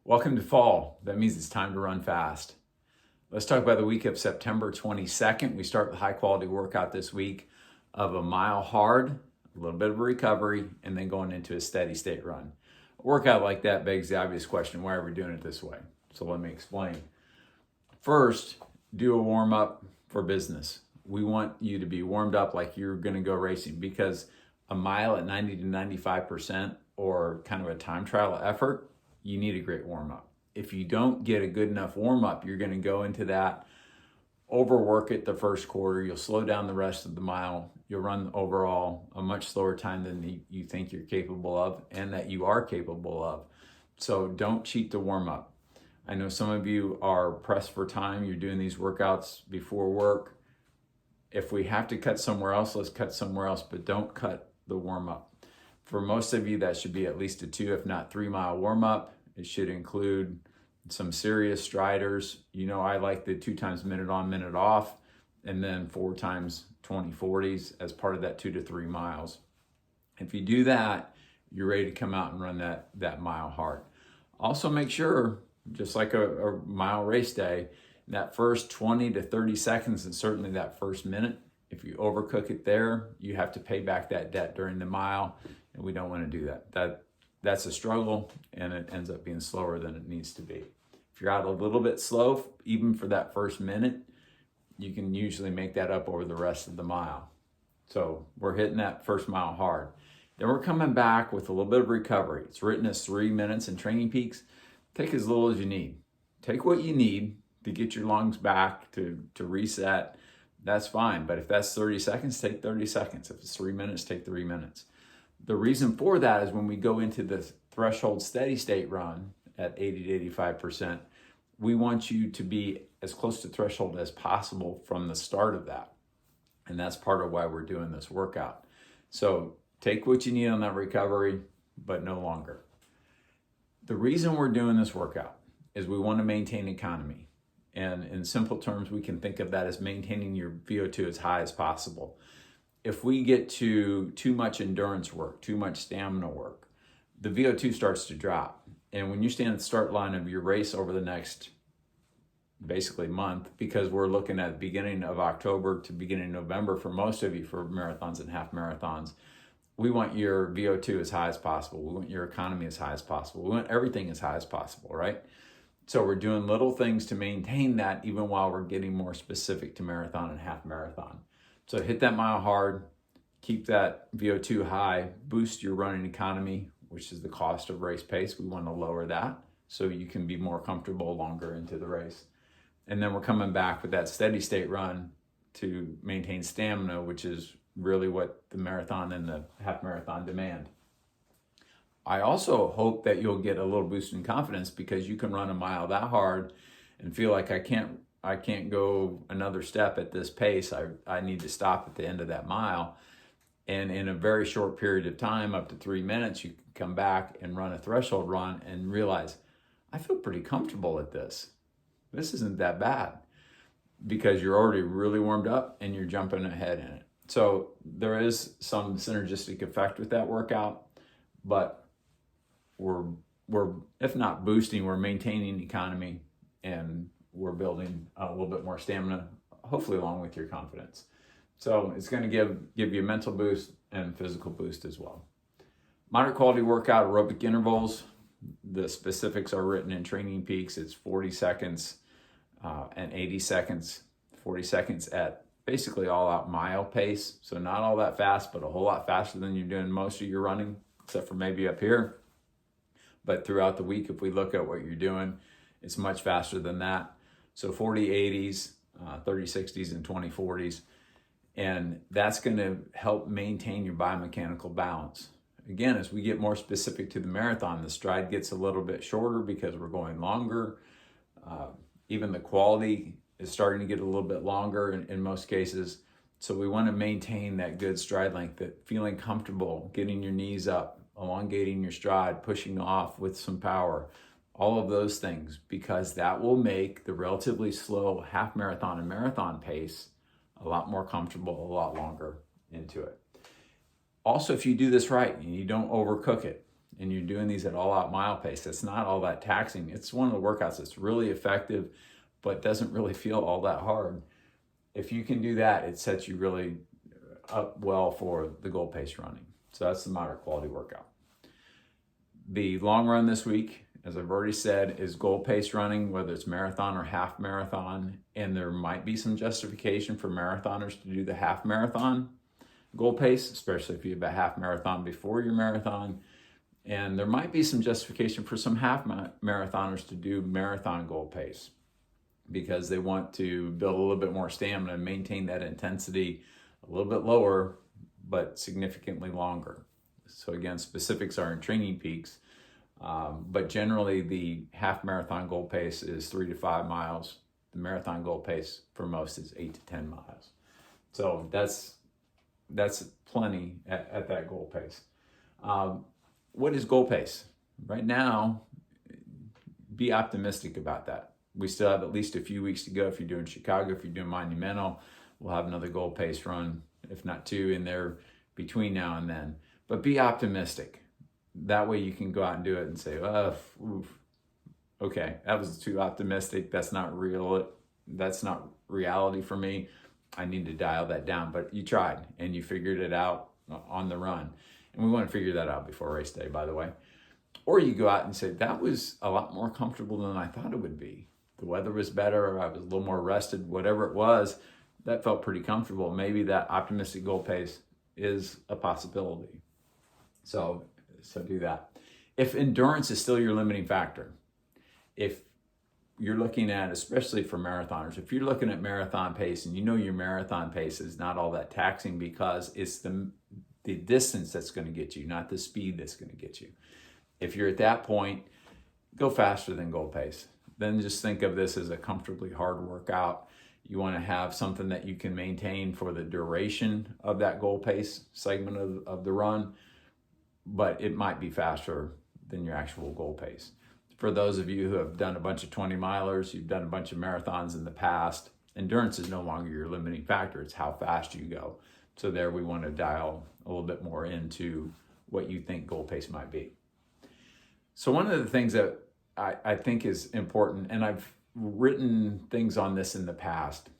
Welcome to fall. That means it's time to run fast. Let's talk about the week of September 22nd. We start the high quality workout this week of a mile hard, a little bit of a recovery, and then going into a steady state run. A workout like that begs the obvious question, why are we doing it this way? So let me explain. First, do a warm up for business. We want you to be warmed up like you're gonna go racing, because a mile at 90 to 95% or kind of a time trial effort, you need a great warm-up. If you don't get a good enough warm-up, you're going to go into that, overwork it the first quarter, you'll slow down the rest of the mile, you'll run overall a much slower time than you think you're capable of and that you are capable of. So don't cheat the warm-up. I know some of you are pressed for time, you're doing these workouts before work. If we have to cut somewhere else, let's cut somewhere else, but don't cut the warm-up. For most of you, that should be at least a 2, if not 3 mile warm-up. It should include some serious striders. You know, I like the 2 times minute on, minute off, and then 4 times 20/40s as part of that 2 to 3 miles. If you do that, you're ready to come out and run that mile hard. Also make sure, just like a mile race day, that first 20 to 30 seconds and certainly that first minute, if you overcook it there, you have to pay back that debt during the mile, and we don't want to do that. That's a struggle, and it ends up being slower than it needs to be. If you're out a little bit slow, even for that first minute, you can usually make that up over the rest of the mile. So we're hitting that first mile hard. Then we're coming back with a little bit of recovery. It's written as 3 minutes in Training Peaks. Take as little as you need. Take what you need to get your lungs back, to reset. That's fine. But if that's 30 seconds, take 30 seconds. If it's 3 minutes, take 3 minutes. The reason for that is when we go into the threshold steady state run at 80 to 85%, we want you to be as close to threshold as possible from the start of that. And that's part of why we're doing this workout. So take what you need on that recovery, but no longer. The reason we're doing this workout is we want to maintain economy. And in simple terms, we can think of that as maintaining your VO2 as high as possible. If we get to too much endurance work, too much stamina work, the VO2 starts to drop. And when you stand at the start line of your race over the next basically month, because we're looking at beginning of October to beginning of November for most of you for marathons and half marathons, we want your VO2 as high as possible. We want your economy as high as possible. We want everything as high as possible, right? So we're doing little things to maintain that even while we're getting more specific to marathon and half marathon. So hit that mile hard, keep that VO2 high, boost your running economy, which is the cost of race pace. We want to lower that so you can be more comfortable longer into the race. And then we're coming back with that steady state run to maintain stamina, which is really what the marathon and the half marathon demand. I also hope that you'll get a little boost in confidence, because you can run a mile that hard and feel like I can't go another step at this pace. I need to stop at the end of that mile. And in a very short period of time, up to 3 minutes, you can come back and run a threshold run and realize, I feel pretty comfortable at this. This isn't that bad, because you're already really warmed up and you're jumping ahead in it. So there is some synergistic effect with that workout, but we're if not boosting, we're maintaining economy, and we're building a little bit more stamina, hopefully along with your confidence. So it's going to give you a mental boost and physical boost as well. Moderate quality workout, aerobic intervals. The specifics are written in Training Peaks. It's 40 seconds and 80 seconds. 40 seconds at basically all out mile pace. So not all that fast, but a whole lot faster than you're doing most of your running, except for maybe up here. But throughout the week, if we look at what you're doing, it's much faster than that. So 40 80s, 30 60s, and 20 40s. And that's going to help maintain your biomechanical balance. Again, as we get more specific to the marathon, the stride gets a little bit shorter because we're going longer. Even the quality is starting to get a little bit longer in most cases. So we want to maintain that good stride length, that feeling comfortable, getting your knees up, elongating your stride, pushing off with some power, all of those things, because that will make the relatively slow half marathon and marathon pace a lot more comfortable, a lot longer into it. Also, if you do this right and you don't overcook it, and you're doing these at all out mile pace, it's not all that taxing. It's one of the workouts that's really effective, but doesn't really feel all that hard. If you can do that, it sets you really up well for the goal pace running. So that's the moderate quality workout. The long run this week, as I've already said, is goal pace running, whether it's marathon or half marathon. And there might be some justification for marathoners to do the half marathon goal pace, especially if you have a half marathon before your marathon. And there might be some justification for some half marathoners to do marathon goal pace because they want to build a little bit more stamina and maintain that intensity a little bit lower, but significantly longer. So again, specifics are in Training Peaks, but generally the half marathon goal pace is 3 to 5 miles. The marathon goal pace for most is 8 to 10 miles. So that's plenty at that goal pace. What is goal pace? Right now, be optimistic about that. We still have at least a few weeks to go. If you're doing Chicago, if you're doing Monumental, we'll have another goal pace run, if not 2 in there between now and then. But be optimistic. That way you can go out and do it and say, okay, that was too optimistic. That's not real. That's not reality for me. I need to dial that down. But you tried and you figured it out on the run. And we want to figure that out before race day, by the way. Or you go out and say, that was a lot more comfortable than I thought it would be. The weather was better. I was a little more rested, whatever it was. That felt pretty comfortable. Maybe that optimistic goal pace is a possibility. So do that. If endurance is still your limiting factor, if you're looking at, especially for marathoners, if you're looking at marathon pace and you know your marathon pace is not all that taxing because it's the distance that's going to get you, not the speed that's going to get you. If you're at that point, go faster than goal pace. Then just think of this as a comfortably hard workout. You want to have something that you can maintain for the duration of that goal pace segment of the run, but it might be faster than your actual goal pace. For those of you who have done a bunch of 20 milers, you've done a bunch of marathons in the past, endurance is no longer your limiting factor. It's how fast you go. So there we want to dial a little bit more into what you think goal pace might be. So one of the things that I think is important, and I've written things on this in the past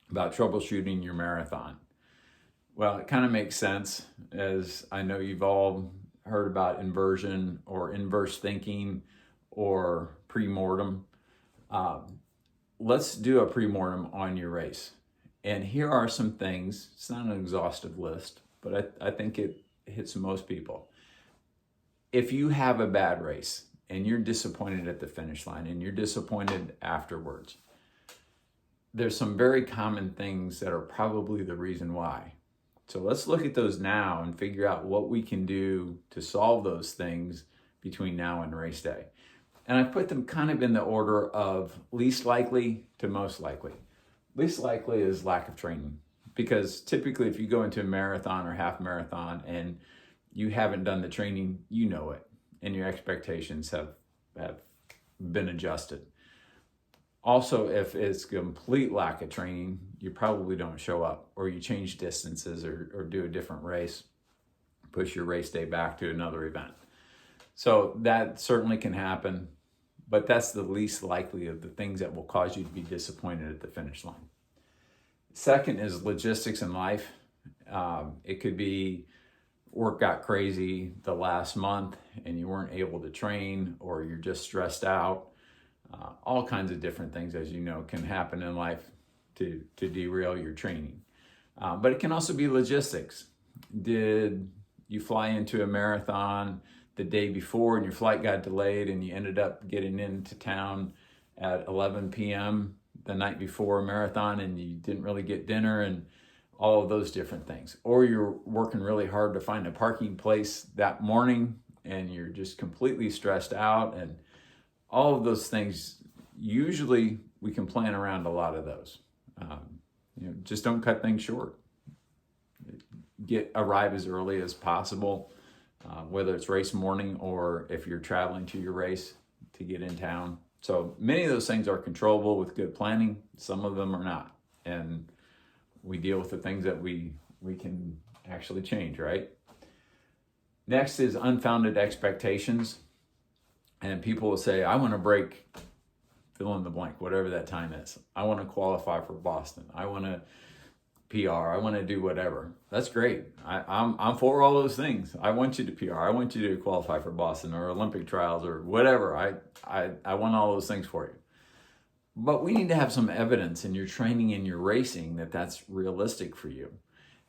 about troubleshooting your marathon. Well, it kind of makes sense, as I know you've all heard about inversion or inverse thinking or pre-mortem. Let's do a pre-mortem on your race. And here are some things. It's not an exhaustive list, but I think it hits most people. If you have a bad race and you're disappointed at the finish line and you're disappointed afterwards, there's some very common things that are probably the reason why. So let's look at those now and figure out what we can do to solve those things between now and race day. And I put them kind of in the order of least likely to most likely. Least likely is lack of training, because typically if you go into a marathon or half marathon and you haven't done the training, you know it, and your expectations have been adjusted. Also, if it's complete lack of training, you probably don't show up, or you change distances or do a different race, push your race day back to another event. So that certainly can happen, but that's the least likely of the things that will cause you to be disappointed at the finish line. Second is logistics in life. It could be work got crazy the last month and you weren't able to train, or you're just stressed out. All kinds of different things, as you know, can happen in life to derail your training. But it can also be logistics. Did you fly into a marathon the day before and your flight got delayed and you ended up getting into town at 11 p.m. the night before a marathon and you didn't really get dinner, and all of those different things? Or you're working really hard to find a parking place that morning and you're just completely stressed out, and all of those things. Usually we can plan around a lot of those. Just don't cut things short. Arrive as early as possible, whether it's race morning or if you're traveling to your race to get in town. So many of those things are controllable with good planning. Some of them are not. And we deal with the things that we can actually change, right? Next is unfounded expectations. And people will say, I want to break, fill in the blank, whatever that time is. I want to qualify for Boston. I want to PR. I want to do whatever. That's great. I'm for all those things. I want you to PR. I want you to qualify for Boston or Olympic trials or whatever. I want all those things for you. But we need to have some evidence in your training and your racing that that's realistic for you.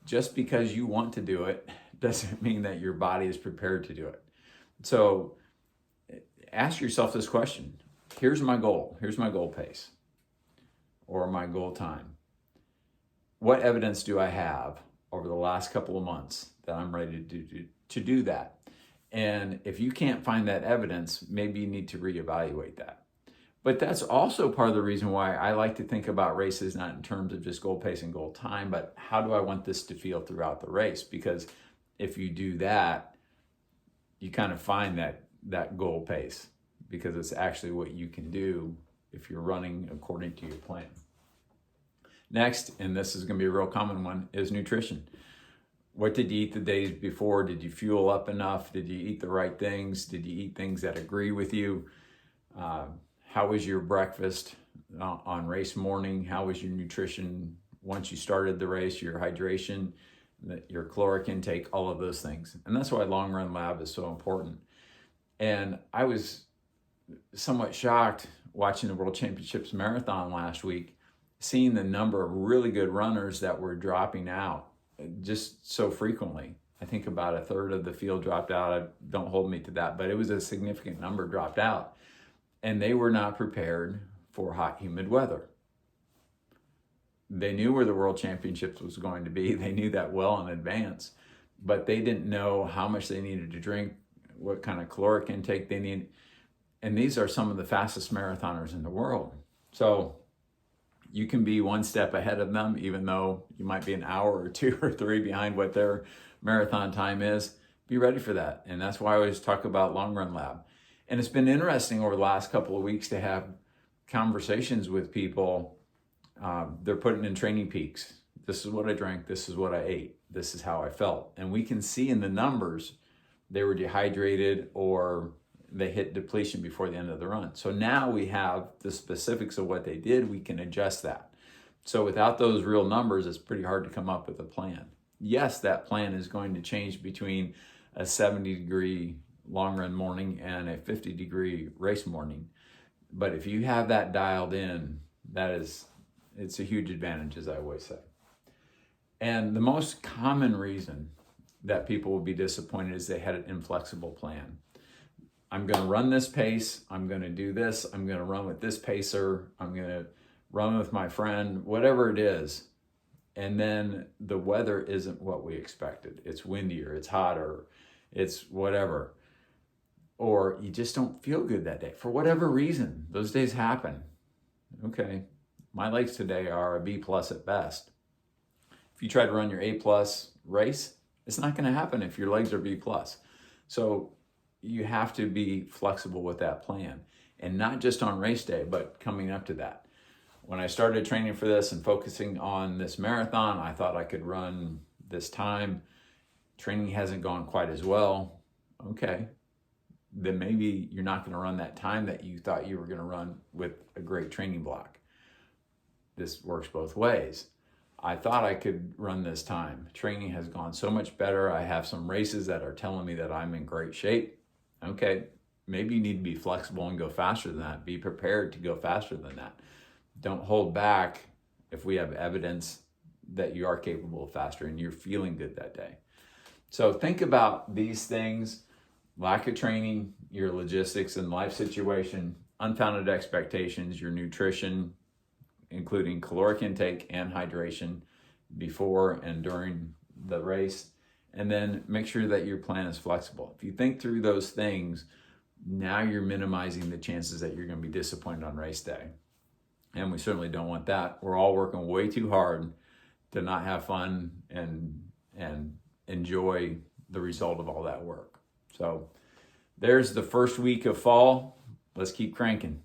Just because you want to do it doesn't mean that your body is prepared to do it. So ask yourself this question. Here's my goal. Here's my goal pace or my goal time. What evidence do I have over the last couple of months that I'm ready to do that? And if you can't find that evidence, maybe you need to reevaluate that. But that's also part of the reason why I like to think about races not in terms of just goal pace and goal time, but how do I want this to feel throughout the race? Because if you do that, you kind of find that goal pace, because it's actually what you can do if you're running according to your plan. Next, and this is going to be a real common one, is nutrition. What did you eat the days before? Did you fuel up enough? Did you eat the right things? Did you eat things that agree with you? How was your breakfast on race morning? How was your nutrition once you started the race, your hydration, your caloric intake, all of those things? And that's why Long Run Lab is so important. And I was somewhat shocked watching the World Championships Marathon last week, seeing the number of really good runners that were dropping out just so frequently. I think about a third of the field dropped out. Don't hold me to that, but it was a significant number dropped out. And they were not prepared for hot, humid weather. They knew where the World Championships was going to be. They knew that well in advance, but they didn't know how much they needed to drink, what kind of caloric intake they need. And these are some of the fastest marathoners in the world. So you can be one step ahead of them, even though you might be an hour or 2 or 3 behind what their marathon time is. Be ready for that. And that's why I always talk about Long Run Lab. And it's been interesting over the last couple of weeks to have conversations with people. They're putting in training peaks. This is what I drank. This is what I ate. This is how I felt. And we can see in the numbers, they were dehydrated or they hit depletion before the end of the run. So now we have the specifics of what they did. We can adjust that. So without those real numbers, it's pretty hard to come up with a plan. Yes, that plan is going to change between a 70-degree long run morning and a 50-degree race morning. But if you have that dialed in, it's a huge advantage, as I always say. And the most common reason that people will be disappointed is they had an inflexible plan. I'm going to run this pace. I'm going to do this. I'm going to run with this pacer. I'm going to run with my friend, whatever it is. And then the weather isn't what we expected. It's windier, it's hotter, it's whatever. Or you just don't feel good that day for whatever reason. Those days happen. Okay, my legs today are a B+ at best. If you try to run your A+ race, it's not going to happen if your legs are B+. So you have to be flexible with that plan, and not just on race day, but coming up to that. When I started training for this and focusing on this marathon, I thought I could run this time. Training hasn't gone quite as well. Okay, then maybe you're not going to run that time that you thought you were going to run with a great training block. This works both ways. I thought I could run this time. Training has gone so much better. I have some races that are telling me that I'm in great shape. Okay, maybe you need to be flexible and go faster than that. Be prepared to go faster than that. Don't hold back if we have evidence that you are capable of faster and you're feeling good that day. So think about these things: lack of training, your logistics and life situation, unfounded expectations, your nutrition, including caloric intake and hydration before and during the race. And then make sure that your plan is flexible. If you think through those things, now you're minimizing the chances that you're going to be disappointed on race day. And we certainly don't want that. We're all working way too hard to not have fun and enjoy the result of all that work. So there's the first week of fall. Let's keep cranking.